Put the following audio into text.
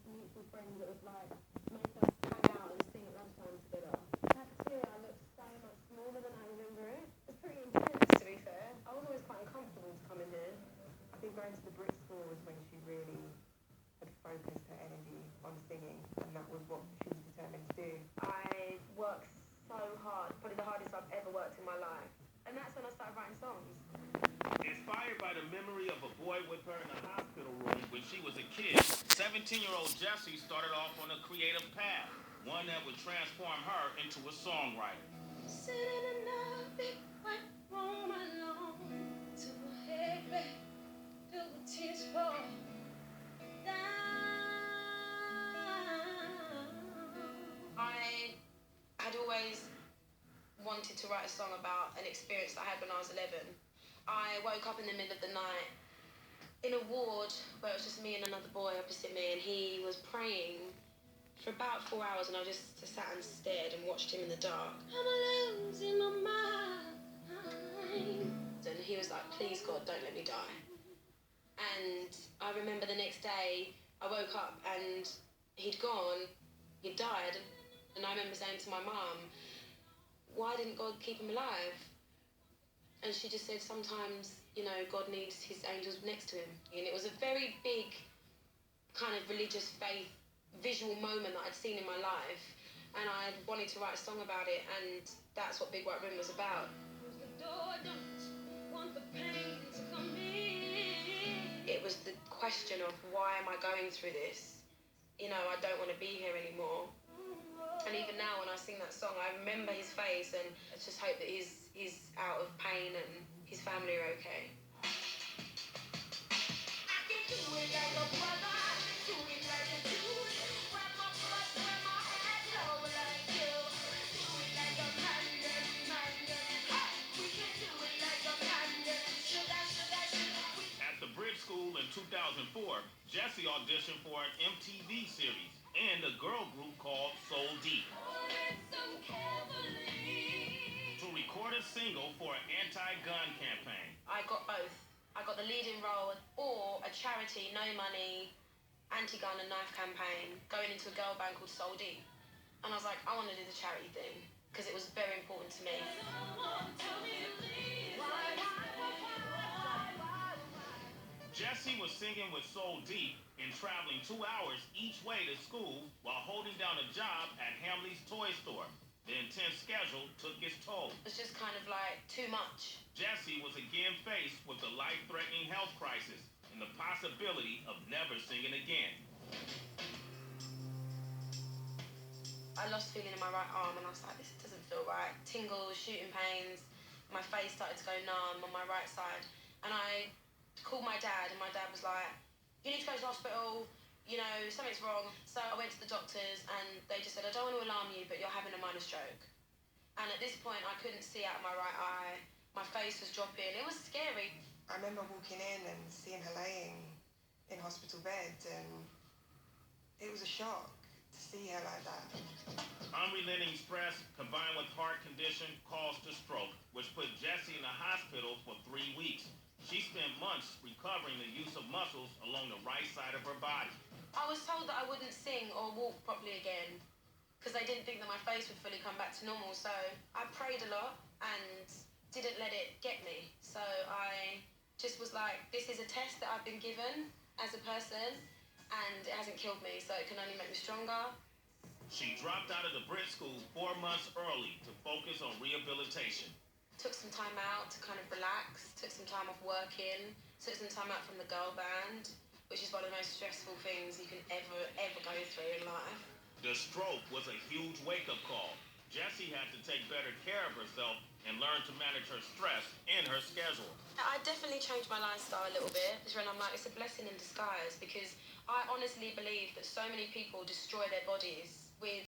mutual friends that would like make us hang out and sing at lunchtime together. The cafeteria looked so much smaller than I remember it. It's pretty intense, to be fair. I was always quite uncomfortable to come in here. I think going to the Brit School was when she really had focused her energy on singing, and that was what she was determined to do. I worked so hard, probably the hardest I've ever worked in my life. And that's when I started writing songs. Inspired by the memory of a boy with her in a hospital room when she was a kid, 17-year-old Jessie started off on a creative path, one that would transform her into a songwriter. Sitting in a big white room alone, to a head back, filled with tears fall down. I had always wanted to write a song about an experience that I had when I was 11. I woke up in the middle of the night in a ward where it was just me and another boy opposite me, and he was praying for about 4 hours, and I just sat and stared and watched him in the dark. I'm losing my mind. And he was like, please God, don't let me die. And I remember the next day, I woke up and he'd gone, he'd died. And I remember saying to my mum, why didn't God keep him alive? And she just said, sometimes, God needs his angels next to him. And it was a very big kind of religious faith visual moment that I'd seen in my life. And I wanted to write a song about it, and that's what Big White Room was about. It was the question of, why am I going through this? I don't want to be here anymore. And even now when I sing that song, I remember his face, and I just hope that he's out of pain and his family are okay. I can do it like a brother, do it like a dude. Wrap my blood, wear my hat low like you. Do it like a man. We can do it like a man. Sugar. At the Brit School in 2004, Jessie auditioned for an MTV series and a girl group called Soul Deep to record a single for an anti-gun campaign. I got both. I got the leading role or a charity, no money, anti-gun and knife campaign going into a girl band called Soul Deep. And I was like, I want to do the charity thing because it was very important to me. Jessie was singing with Soul Deep and traveling 2 hours each way to school while holding down a job at Hamley's toy store. The intense schedule took its toll. It was just kind of like too much. Jessie was again faced with a life-threatening health crisis and the possibility of never singing again. I lost feeling in my right arm, and I was like, this doesn't feel right. Tingles, shooting pains. My face started to go numb on my right side. And I called my dad, and my dad was like, you need to go to the hospital, something's wrong. So I went to the doctors, and they just said, I don't want to alarm you, but you're having a minor stroke. And at this point, I couldn't see out of my right eye. My face was dropping. It was scary. I remember walking in and seeing her laying in hospital bed, and it was a shock to see her like that. Unrelenting stress combined with heart condition caused a stroke, which put Jessie in the hospital for 3 weeks. She spent months recovering the use of muscles along the right side of her body. I was told that I wouldn't sing or walk properly again because they didn't think that my face would fully come back to normal. So I prayed a lot and didn't let it get me. So I just was like, this is a test that I've been given as a person, and it hasn't killed me, so it can only make me stronger. She dropped out of the Brit School 4 months early to focus on rehabilitation. Took some time out to kind of relax, took some time off working, took some time out from the girl band, which is one of the most stressful things you can ever go through in life. The stroke was a huge wake-up call. Jessie had to take better care of herself and learn to manage her stress and her schedule. I definitely changed my lifestyle a little bit, and I'm like, it's a blessing in disguise, because I honestly believe that so many people destroy their bodies with